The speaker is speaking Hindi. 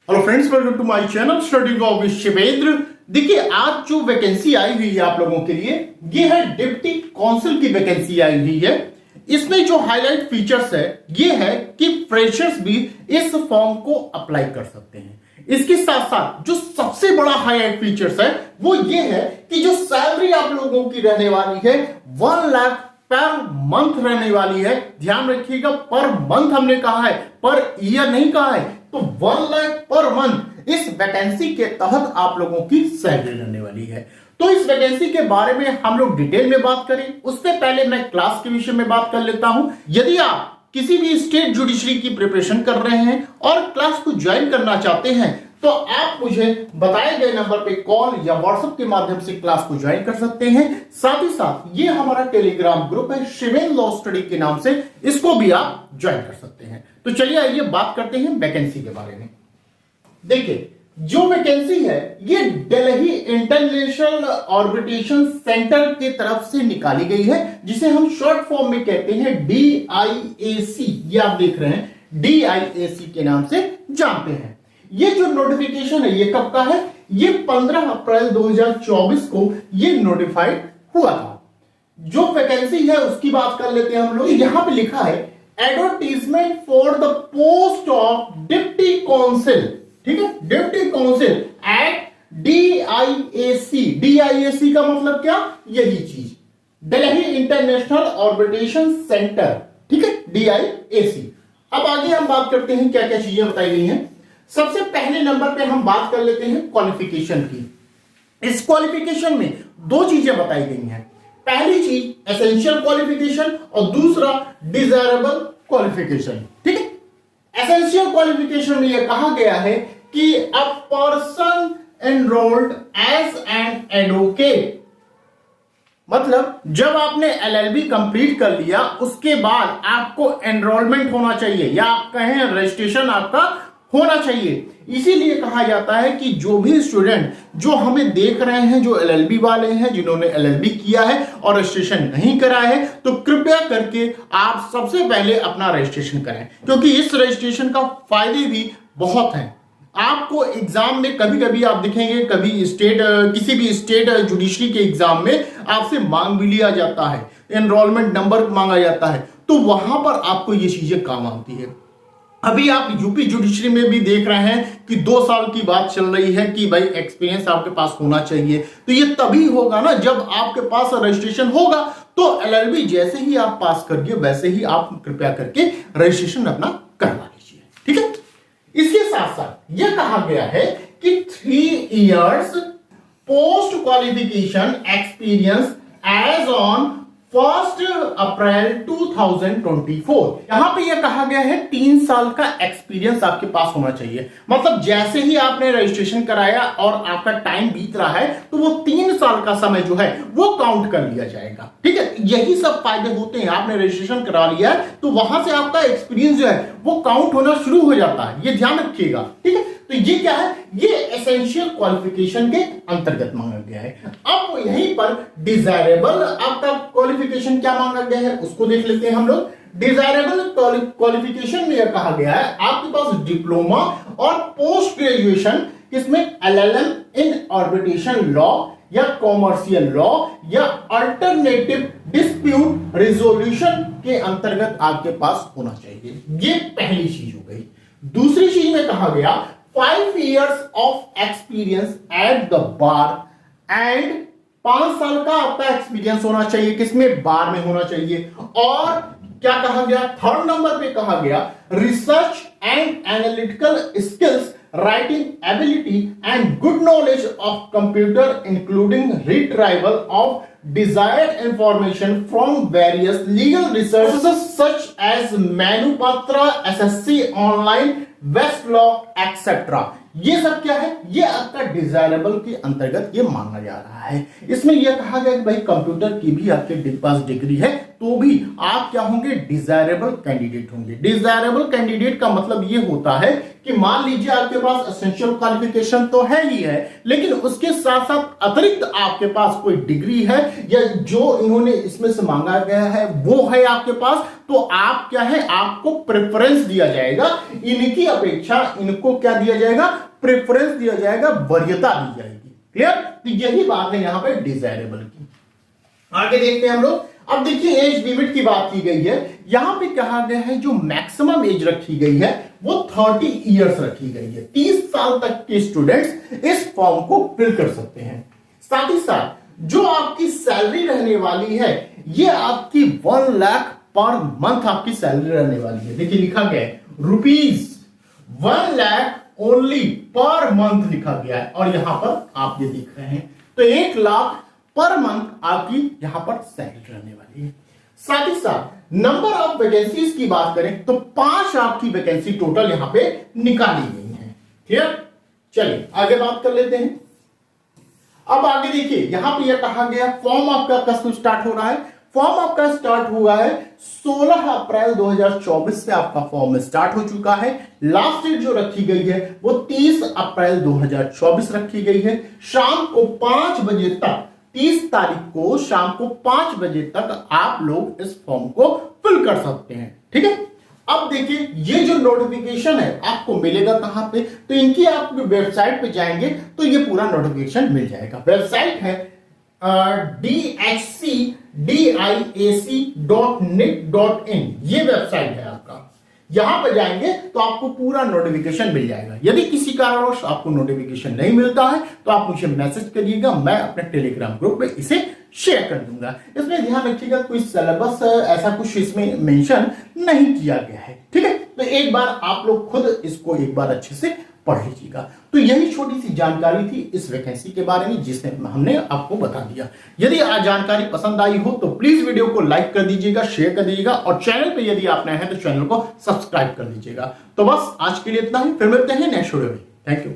Hello friends, welcome to my channel study with Shivendra. देखिए, आज जो वैकेंसी आई हुई है आप लोगों के लिए, ये है डिप्टी काउंसिल की वैकेंसी आई हुई है। इसमें जो हाईलाइट फीचर्स है ये है कि फ्रेशर्स भी इस फॉर्म को अप्लाई कर सकते हैं। इसके साथ साथ जो सबसे बड़ा हाईलाइट फीचर्स है वो ये है कि जो सैलरी आप लोगों की रहने वाली है 1 लाख पर मंथ रहने वाली है। ध्यान रखिएगा, पर मंथ हमने कहा है, पर ईयर नहीं कहा है। तो 1 लाख पर मंथ इस वैकेंसी के तहत आप लोगों की सैलरी रहने वाली है। तो इस वैकेंसी के बारे में हम लोग डिटेल में बात करें, उससे पहले मैं क्लास के विषय में बात कर लेता हूं। यदि आप किसी भी स्टेट जुडिशरी की प्रिपरेशन कर रहे हैं और क्लास को ज्वाइन करना चाहते हैं तो आप मुझे बताए गए नंबर पे कॉल या व्हाट्सएप के माध्यम से क्लास को ज्वाइन कर सकते हैं। साथ ही साथ ये हमारा टेलीग्राम ग्रुप है शिवेंद्र लॉ स्टडी के नाम से, इसको भी आप ज्वाइन कर सकते हैं। तो चलिए आइए बात करते हैं वैकेंसी के बारे में। देखिए, जो वैकेंसी है ये दिल्ली इंटरनेशनल ऑर्बिटेशन सेंटर की तरफ से निकाली गई है, जिसे हम शॉर्ट फॉर्म में कहते हैं DIAC। ये आप देख रहे हैं, DIAC के नाम से जानते हैं। ये जो नोटिफिकेशन है ये कब का है? ये 15 अप्रैल 2024 को ये नोटिफाइड हुआ था। जो वैकेंसी है उसकी बात कर लेते हैं हम लोग। यहां पे लिखा है advertisement for the post of deputy counsel, ठीक है, deputy counsel at DIAC। DIAC का मतलब क्या? यही चीज, दिल्ली इंटरनेशनल ऑर्बिटेशन सेंटर, ठीक है, DIAC। अब आगे हम बात करते हैं क्या क्या चीजें बताई गई हैं। सबसे पहले नंबर पे हम बात कर लेते हैं क्वालिफिकेशन की। इस क्वालिफिकेशन में दो चीजें बताई गई हैं। पहली चीज एसेंशियल क्वालिफिकेशन और दूसरा डिजायरेबल क्वालिफिकेशन, ठीक है। एसेंशियल क्वालिफिकेशन में यह कहा गया है कि a person enrolled as an advocate, मतलब जब आपने LLB कंप्लीट कर लिया उसके बाद आपको एनरोलमेंट होना चाहिए, या आप कहें रजिस्ट्रेशन आपका होना चाहिए। इसीलिए कहा जाता है कि जो भी स्टूडेंट जो हमें देख रहे हैं, जो LLB वाले हैं, जिन्होंने LLB किया है और रजिस्ट्रेशन नहीं करा है, तो कृपया करके आप सबसे पहले अपना रजिस्ट्रेशन करें, क्योंकि इस रजिस्ट्रेशन का फायदे भी बहुत हैं। आपको एग्जाम में कभी कभी आप देखेंगे, कभी किसी भी स्टेट जुडिशरी के एग्जाम में आपसे मांग भी लिया जाता है, एनरोलमेंट नंबर मांगा जाता है, तो वहां पर आपको ये चीजें काम आती है। अभी आप यूपी जुडिशरी में भी देख रहे हैं कि 2 साल की बात चल रही है कि भाई एक्सपीरियंस आपके पास होना चाहिए। तो ये तभी होगा ना जब आपके पास रजिस्ट्रेशन होगा। तो LLB जैसे ही आप पास करिए वैसे ही आप कृपया करके रजिस्ट्रेशन अपना करवा लीजिए, ठीक है। इसके साथ साथ यह कहा गया है कि 3 years post qualification experience as on 1 April 2024। यहां पे यह कहा गया है 3 साल का एक्सपीरियंस आपके पास होना चाहिए। मतलब जैसे ही आपने रजिस्ट्रेशन कराया और आपका टाइम बीत रहा है तो वो 3 साल का समय जो है वो काउंट कर लिया जाएगा, ठीक है। यही सब फायदे होते हैं। आपने रजिस्ट्रेशन करा लिया है तो वहां से आपका एक्सपीरियंस जो है वो काउंट होना शुरू हो जाता है, ये ध्यान रखिएगा, ठीक है। तो ये क्या है? ये एसेंशियल क्वालिफिकेशन के अंतर्गत मांगा गया है। अब यहीं पर डिजायरेबल आपका क्वालिफिकेशन क्या मांगा गया है उसको देख लेते हैं हम लोग। डिजायरेबल क्वालिफिकेशन में यह कहा गया है आपके पास डिप्लोमा और पोस्ट ग्रेजुएशन, इसमें LLM इन ऑर्बिटेशन लॉ या कॉमर्शियल लॉ या अल्टरनेटिव डिस्प्यूट रिजोल्यूशन के अंतर्गत आपके पास होना चाहिए। ये पहली चीज हो गई। दूसरी चीज में कहा गया 5 years of experience at the bar and 5 साल का आपका एक्सपीरियंस होना चाहिए, किसमें? बार में होना चाहिए। और क्या कहा गया? 3rd नंबर पे कहा गया research and analytical skills, writing ability and good knowledge of computer including retrieval of desired information from various legal resources such as Manupatra, SSC Online, Westlaw etc. ये सब क्या है? ये आपका डिजायरेबल के अंतर्गत ये माना जा रहा है। इसमें यह कहा गया कि भाई कंप्यूटर की भी आपके पास डिग्री है तो भी आप क्या होंगे? डिजायरेबल कैंडिडेट होंगे। डिजायरेबल कैंडिडेट का मतलब ये होता है कि मान लीजिए आपके पास एसेंशियल क्वालिफिकेशन तो है ही है, लेकिन उसके साथ साथ अतिरिक्त आपके पास कोई डिग्री है या जो इन्होंने इसमें से मांगा गया है वो है आपके पास, तो आप क्या है? आपको प्रेफरेंस दिया जाएगा। इनकी अपेक्षा इनको क्या दिया जाएगा? प्रेफरेंस दिया जाएगा, वरीयता दी जाएगी। क्लियर? तो यही बात है यहां पे डिजायरेबल की। आगे देखते हैं हम लोग। अब देखिए एज लिमिट की बात की गई है, यहां पे कहा गया है जो मैक्सिमम एज रखी गई है वो 30 इयर्स रखी गई है। 30 साल तक के स्टूडेंट्स इस फॉर्म को फिल कर सकते हैं। साथ ही साथ जो आपकी सैलरी रहने वाली है ये आपकी 1 लाख पर मंथ आपकी सैलरी रहने वाली है। देखिए लिखा गया है ₹1 लाख ओनली पर मंथ लिखा गया है और यहां पर आप ये देख रहे हैं तो 1 लाख पर मंथ आपकी यहां पर सैलरी रहने वाली है। साथ ही साथ नंबर ऑफ वैकेंसीज की बात करें तो 5 आपकी वैकेंसी टोटल यहां पे निकाली गई है। क्लियर? चलिए आगे बात कर लेते हैं। अब आगे देखिए यहां पे यह कहा गया फॉर्म आपका कब स्टार्ट हो रहा है। फॉर्म आपका स्टार्ट हुआ है 16 अप्रैल 2024 से आपका फॉर्म स्टार्ट हो चुका है। लास्ट डेट जो रखी गई है वो 30 अप्रैल 2024 रखी गई है। शाम को 5 बजे तक 30 तारीख को शाम को 5 बजे तक आप लोग इस फॉर्म को फिल कर सकते हैं। ठीक है? अब देखिए ये जो नोटिफिकेशन है आपको मिलेगा कहां पे, तो इनकी आप वेबसाइट पे जाएंगे तो ये पूरा नोटिफिकेशन मिल जाएगा। वेबसाइट है dhcdiac.net.in, ये वेबसाइट है आपका। यहां पर जाएंगे तो आपको पूरा नोटिफिकेशन मिल जाएगा। यदि किसी कारणवश आपको नोटिफिकेशन नहीं मिलता है तो आप मुझे मैसेज करिएगा, मैं अपने टेलीग्राम ग्रुप में इसे शेयर कर दूंगा। इसमें ध्यान रखिएगा कोई सिलेबस ऐसा कुछ इसमें मेंशन नहीं किया गया है। ठीक है? तो एक बार आप लोग खुद इसको एक बार अच्छे से पढ़ लीजिएगा। तो यही छोटी सी जानकारी थी इस वैकेंसी के बारे में जिसने हमने आपको बता दिया। यदि जानकारी पसंद आई हो तो प्लीज वीडियो को लाइक कर दीजिएगा, शेयर कर दीजिएगा और चैनल पे यदि आप नए हैं तो चैनल को सब्सक्राइब कर लीजिएगा। तो बस आज के लिए इतना ही, फिर मिलते हैं नेक्स्ट वीडियो में। Thank you.